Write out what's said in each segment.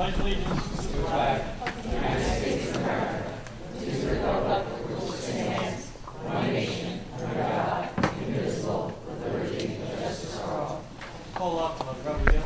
Pledge allegiance to the flag of the United States of America, to the republic which stands, one nation, under God, indivisible, with liberty and justice for all. Call up to the Reverend.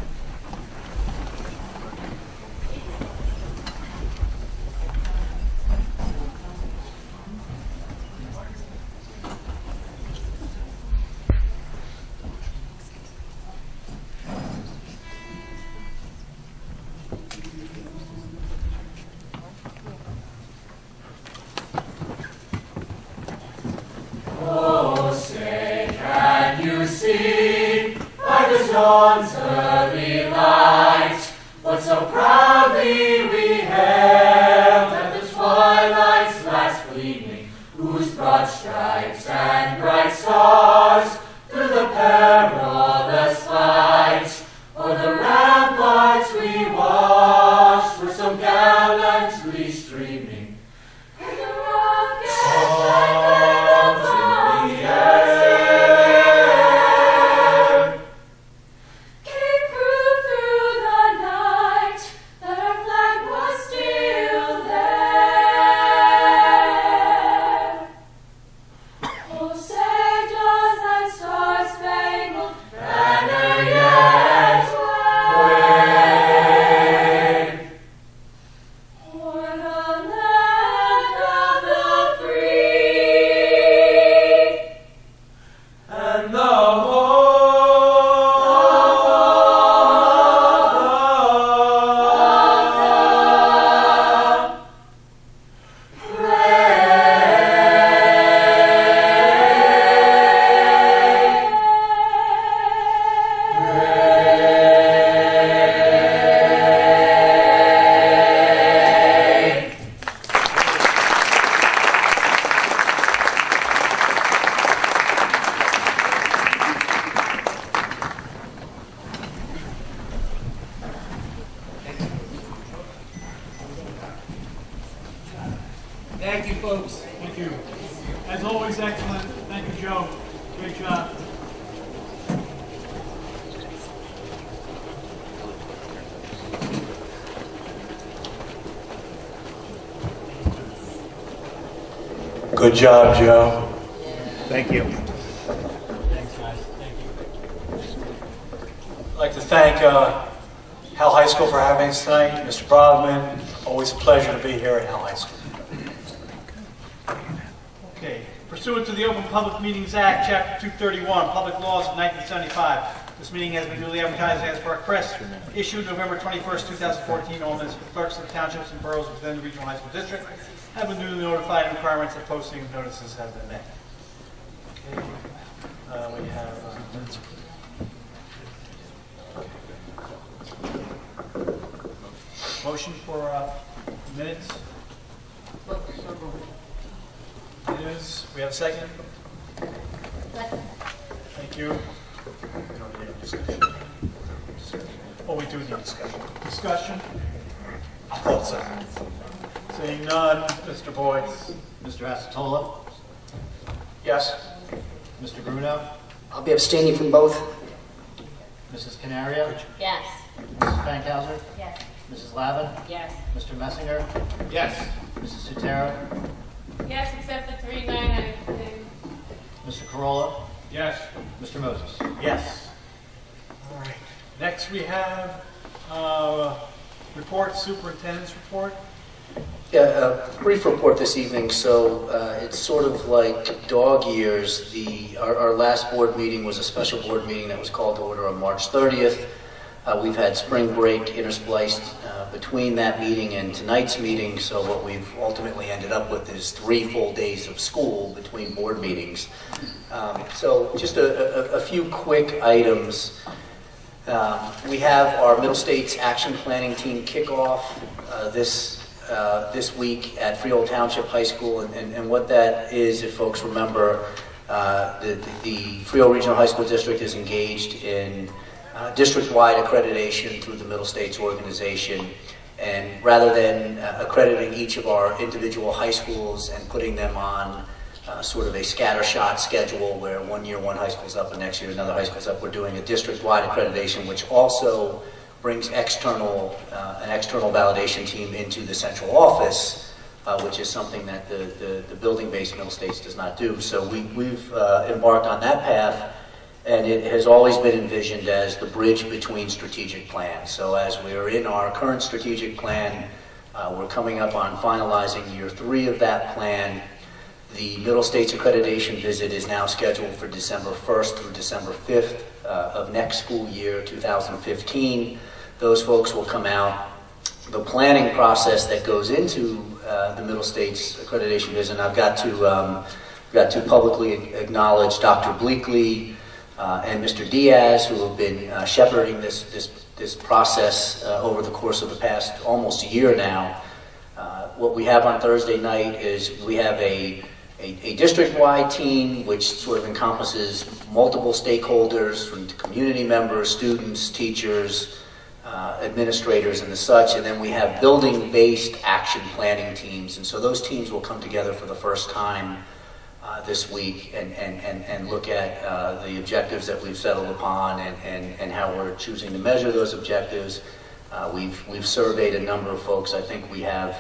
See by the dawn's early light, what so proudly we hailed at the twilight's last gleaming, whose broad stripes and bright stars through the perilous fight o'er the ramparts we watched were so gallantly streaming. And the rockets dangled in the air. Thank you, folks. Thank you. As always, excellent. Thank you, Joe. Great job. Good job, Joe. Thank you. Thanks, guys. Thank you. I'd like to thank Hal High School for having us tonight. Mr. Brogman, always a pleasure to be here at Hal High School. Okay. Pursuant to the Open Public Meetings Act, Chapter 231, Public Laws of 1975, this meeting has been duly advertised as per press, issued November 21st, 2014. All municipal clerks of the townships and boroughs within the regional high school district have been duly notified, and requirements of posting of notices have been met. Okay. We have motion for minutes. We have a second. Thank you. We don't need a discussion. Oh, we do need discussion. Discussion? I thought so. Seeing none, Mr. Boyd. Mr. Asatola? Yes. Mr. Bruno? I'll be abstaining from both. Mrs. Canaria? Yes. Mrs. Fankhauser? Yes. Mrs. Lavin? Yes. Mr. Messinger? Yes. Mrs. Sutera? Yes, except for 3992. Mr. Corolla? Yes. Mr. Moses? Yes. All right. Next we have report, superintendent's report. Yeah, a brief report this evening. So it's sort of like dog years. Our last board meeting was a special board meeting that was called to order on March 30th. We've had spring break interspliced between that meeting and tonight's meeting, so what we've ultimately ended up with is 3 full days of school between board meetings. So just a few quick items. We have our Middle States Action Planning Team kickoff this week at Freehold Township High School, and what that is, if folks remember, The Frio Regional High School District is engaged in district-wide accreditation through the Middle States organization. And rather than accrediting each of our individual high schools and putting them on sort of a scattershot schedule where one year one high school's up and next year another high school's up, we're doing a district-wide accreditation, which also brings an external validation team into the central office, which is something that the building-based Middle States does not do. So we've embarked on that path, and it has always been envisioned as the bridge between strategic plans. So as we're in our current strategic plan, we're coming up on finalizing year 3 of that plan. The Middle States accreditation visit is now scheduled for December 1st through December 5th of next school year, 2015. Those folks will come out. The planning process that goes into the Middle States accreditation visit, and I've got to publicly acknowledge Dr. Bleakley and Mr. Diaz, who have been shepherding this process over the course of the past almost a year now. What we have on Thursday night is we have a district-wide team which sort of encompasses multiple stakeholders, from community members, students, teachers, administrators, and the such, and then we have building-based action planning teams, and so those teams will come together for the first time this week and look at the objectives that we've settled upon and how we're choosing to measure those objectives. We've surveyed a number of folks. I think we have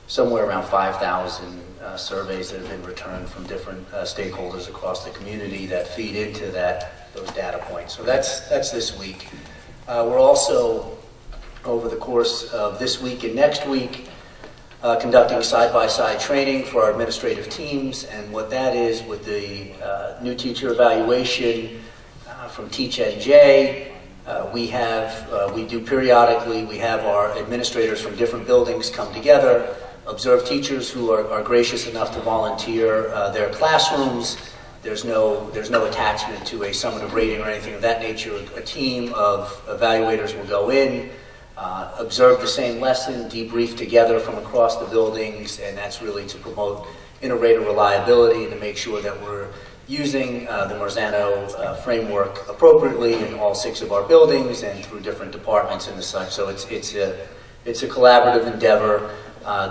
somewhere around 5,000 surveys that have been returned from different stakeholders across the community that feed into those data points. So that's this week. We're also, over the course of this week and next week, conducting side-by-side training for our administrative teams, and what that is with the new teacher evaluation from Teach NJ. We do periodically, we have our administrators from different buildings come together, observe teachers who are gracious enough to volunteer their classrooms. There's no attachment to a summative rating or anything of that nature. A team of evaluators will go in, observe the same lesson, debrief together from across the buildings, and that's really to promote inter-rater reliability and to make sure that we're using the Marzano framework appropriately in all 6 of our buildings and through different departments and the such. So it's a collaborative endeavor.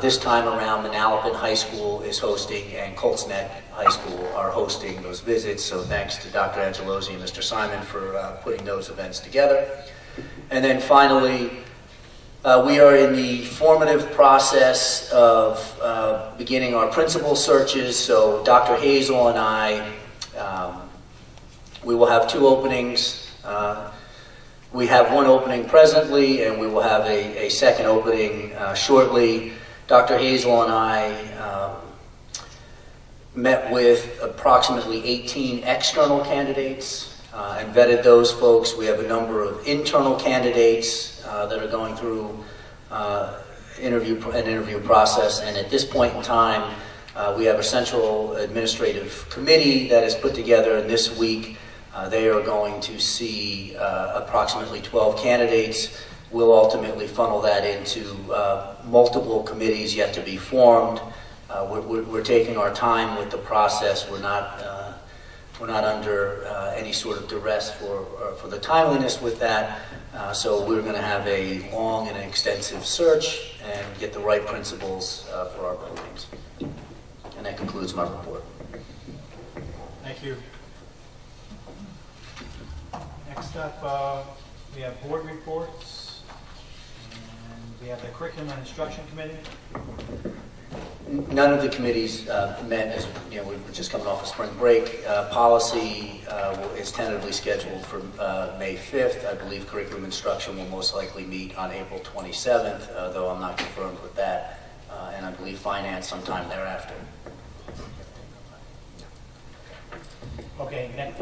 This time around, Manalapan High School is hosting, and Colts Neck High School are hosting those visits. So thanks to Dr. Angelosi and Mr. Simon for putting those events together. And then finally, we are in the formative process of beginning our principal searches. So Dr. Hazel and I, we will have 2 openings. We have 1 opening presently, and we will have a second opening shortly. Dr. Hazel and I met with approximately 18 external candidates and vetted those folks. We have a number of internal candidates that are going through an interview process, and at this point in time, we have a central administrative committee that is put together, and this week they are going to see approximately 12 candidates. We'll ultimately funnel that into multiple committees yet to be formed. We're taking our time with the process. We're not under any sort of duress for the timeliness with that. So we're going to have a long and extensive search and get the right principals for our buildings. And that concludes my report. Thank you. Next up, we have board reports, and we have the Curriculum and Instruction Committee. None of the committees met, as you know, we're just coming off of spring break. Policy is tentatively scheduled for May 5th. I believe curriculum instruction will most likely meet on April 27th, though I'm not confirmed with that. And I believe finance sometime thereafter. Okay, next.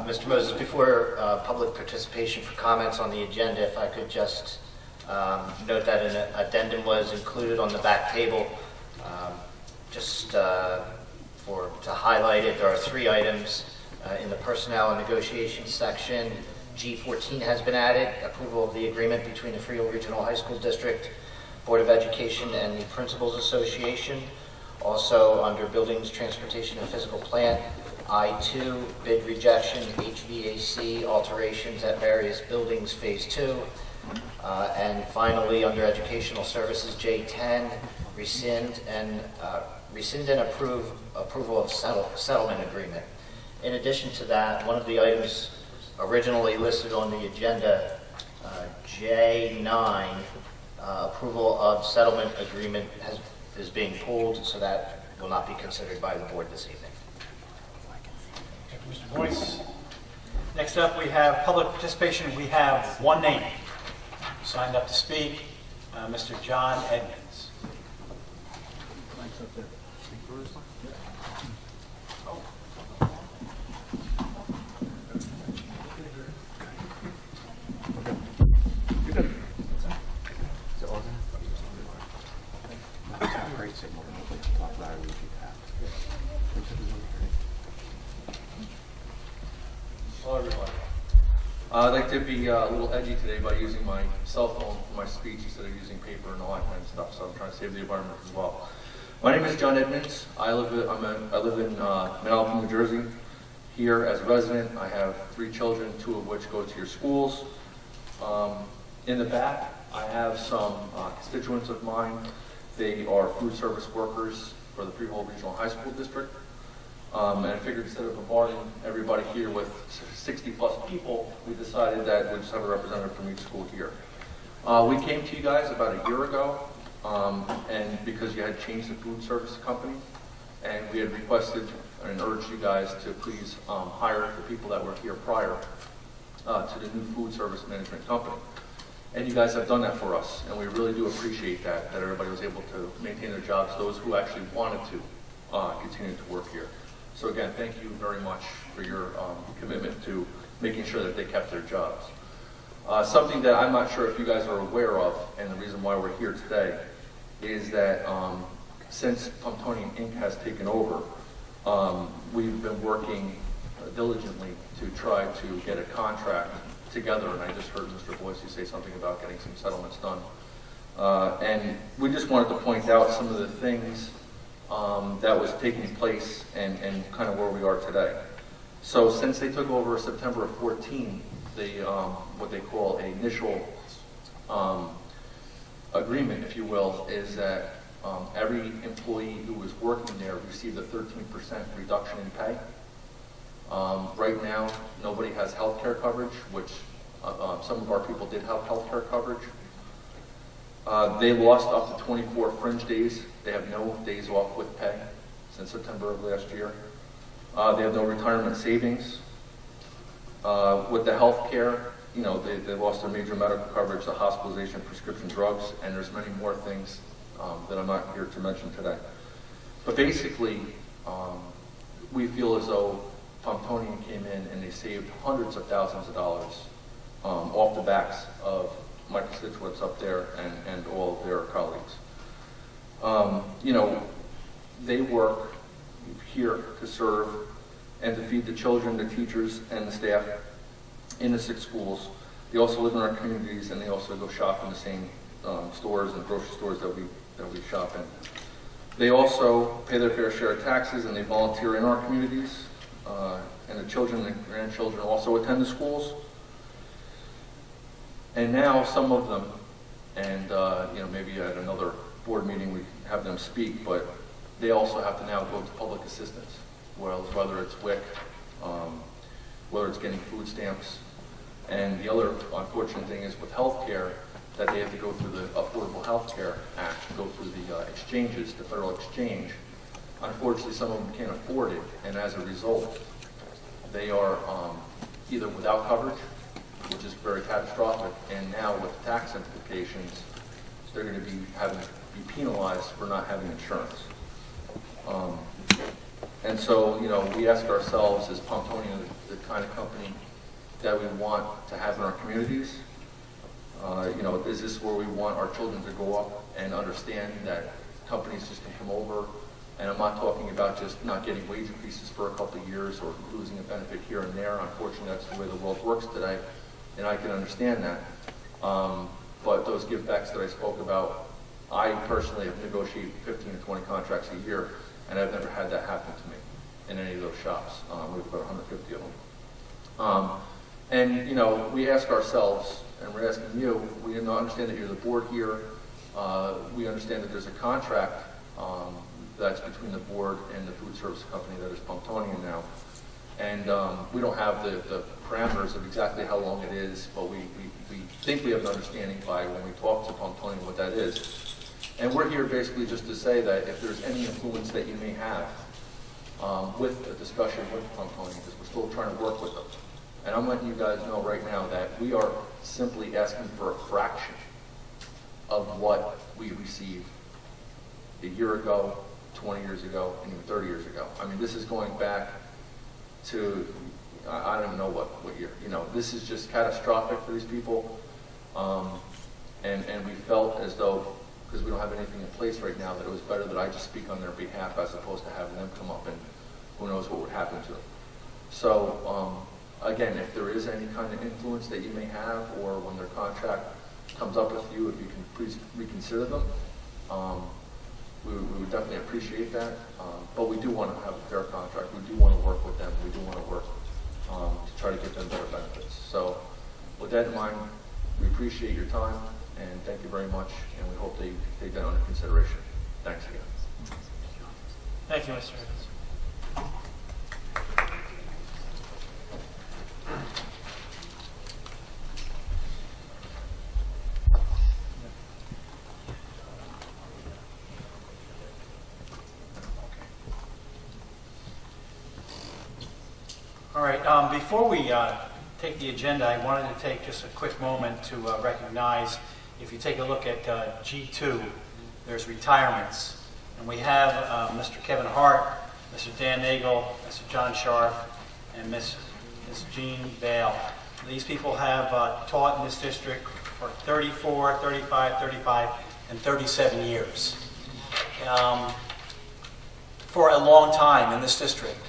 Mr. Moses, before public participation for comments on the agenda, if I could just note that an addendum was included on the back table. To highlight it, there are 3 items in the personnel and negotiations section. G14 has been added, approval of the agreement between the Frio Regional High School District Board of Education and the Principals Association. Also under Buildings, Transportation, and Physical Plant, I2, bid rejection, HVAC alterations at various buildings, Phase 2. And finally, under Educational Services, J10, rescind and approval of settlement agreement. In addition to that, one of the items originally listed on the agenda, J9, approval of settlement agreement is being pulled, so that will not be considered by the board this evening. Thank you, Mr. Boyce. Next up, we have public participation. We have one name signed up to speak, Mr. John Edmonds. Hello, everyone. I'd like to be a little edgy today by using my cell phone for my speech instead of using paper and all that kind of stuff, so I'm trying to save the environment as well. My name is John Edmonds. I live in Manalapan, New Jersey. Here as a resident, I have 3 children, 2 of which go to your schools. In the back, I have some constituents of mine. They are food service workers for the Freehold Regional High School District. And I figured instead of bombarding everybody here with 60 plus people, we decided that we'd just have a representative from each school here. We came to you guys about a year ago, and because you had changed the food service company, and we had requested and urged you guys to please hire the people that were here prior to the new food service management company. And you guys have done that for us, and we really do appreciate that everybody was able to maintain their jobs, those who actually wanted to continue to work here. So again, thank you very much for your commitment to making sure that they kept their jobs. Something that I'm not sure if you guys are aware of, and the reason why we're here today, is that since Pumptonian Inc. has taken over, we've been working diligently to try to get a contract together, and I just heard Mr. Boyce say something about getting some settlements done. And we just wanted to point out some of the things that was taking place and kind of where we are today. So since they took over September of 14, they, what they call an initial agreement, if you will, is that every employee who was working there received a 13% reduction in pay. Right now, nobody has health care coverage, which some of our people did have health care coverage. They lost up to 24 fringe days. They have no days off with pay since September of last year. They have no retirement savings. With the health care, you know, they lost their major medical coverage, the hospitalization, prescription drugs, and there's many more things that I'm not here to mention today. But basically, we feel as though Pumptonian came in and they saved hundreds of thousands of dollars off the backs of my constituents up there and all of their colleagues. You know, they work here to serve and to feed the children, the teachers, and the staff in the 6 schools. They also live in our communities, and they also go shop in the same stores and grocery stores that we shop in. They also pay their fair share of taxes, and they volunteer in our communities. And the children and grandchildren also attend the schools. And now some of them, and you know, maybe at another board meeting we have them speak, but they also have to now go to public assistance, whether it's WIC, whether it's getting food stamps. And the other unfortunate thing is with health care, that they have to go through the Affordable Health Care Act, go through the exchanges, the federal exchange. Unfortunately, some of them can't afford it, and as a result, they are either without coverage, which is very catastrophic, and now with tax implications, they're going to be penalized for not having insurance. And so, you know, we ask ourselves, is Pumptonian the kind of company that we want to have in our communities? You know, is this where we want our children to grow up and understand that companies just can come over? And I'm not talking about just not getting wage increases for a couple of years or losing a benefit here and there. Unfortunately, that's the way the world works today, and I can understand that. But those givebacks that I spoke about I personally have negotiated 15 to 20 contracts a year, and I've never had that happen to me in any of those shops. We've got 150 of them. And, you know, we ask ourselves, and we're asking you, we understand that you're the board here. We understand that there's a contract that's between the board and the food service company that is Pumptonian now. And we don't have the parameters of exactly how long it is, but we think we have an understanding by when we talk to Pumptonian what that is. And we're here basically just to say that if there's any influence that you may have with a discussion with Pumptonian, because we're still trying to work with them. And I'm letting you guys know right now that we are simply asking for a fraction of what we received a year ago, 20 years ago, and even 30 years ago. I mean, this is going back to, I don't even know what year. You know, this is just catastrophic for these people. And we felt as though, because we don't have anything in place right now, that it was better that I just speak on their behalf as opposed to having them come up and who knows what would happen to them. So, again, if there is any kind of influence that you may have, or when their contract comes up with you, if you can please reconsider them, we would definitely appreciate that. But we do want to have a fair contract. We do want to work with them. We do want to work to try to get them better benefits. So with that in mind, we appreciate your time, and thank you very much, and we hope that you take that under consideration. Thanks again. Thank you, Mr. Evans. All right, before we take the agenda, I wanted to take just a quick moment to recognize, if you take a look at G2, there's retirements. And we have Mr. Kevin Hart, Mr. Dan Nagel, Mr. John Scharf, and Ms. Jean Bale. These people have taught in this district for 34, 35, 35, and 37 years. For a long time in this district.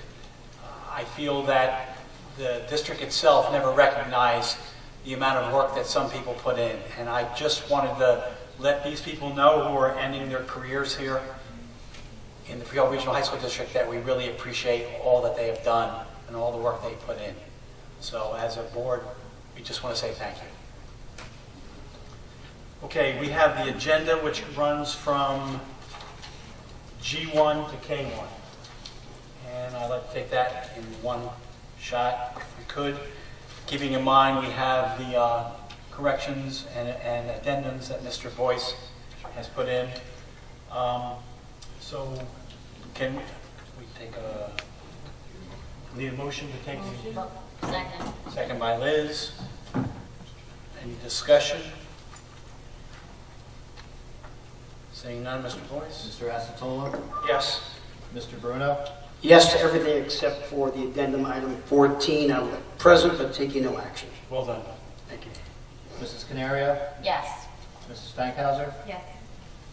I feel that the district itself never recognized the amount of work that some people put in. And I just wanted to let these people know who are ending their careers here in the Freehold Regional High School District that we really appreciate all that they have done and all the work they put in. So as a board, we just want to say thank you. Okay, we have the agenda which runs from G1 to K1. And I'd like to take that in one shot, if we could. Keeping in mind we have the corrections and addendums that Mr. Boyce has put in. So can we take need a motion to take the... Second. Second by Liz. Any discussion? Seeing none, Mr. Boyce? Mr. Acetola? Yes. Mr. Bruno? Yes to everything except for the addendum item 14. I'm present but taking no action. Well done. Thank you. Mrs. Canario? Yes. Mrs. Fankhauser? Yes.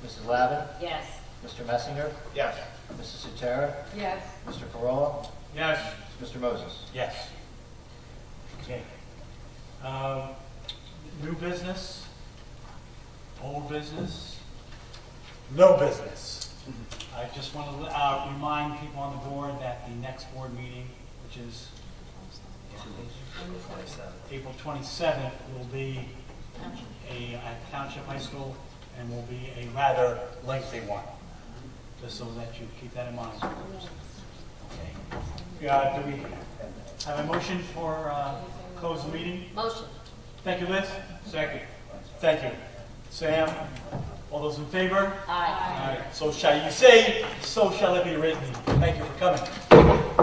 Mrs. Lavin? Yes. Mr. Messinger? Yes. Mrs. Sutera? Yes. Mr. Corolla? Yes. Mr. Moses? Yes. Okay. New business? Old business? No business. I just want to remind people on the board that the next board meeting, which is April 27th, will be at Township High School and will be a rather lengthy one, just so that you keep that in mind. Okay. Do we have a motion for close the meeting? Motion. Thank you, Liz. Second. Thank you. Sam? All those in favor? Aye. All right. So shall you say, so shall it be written. Thank you for coming.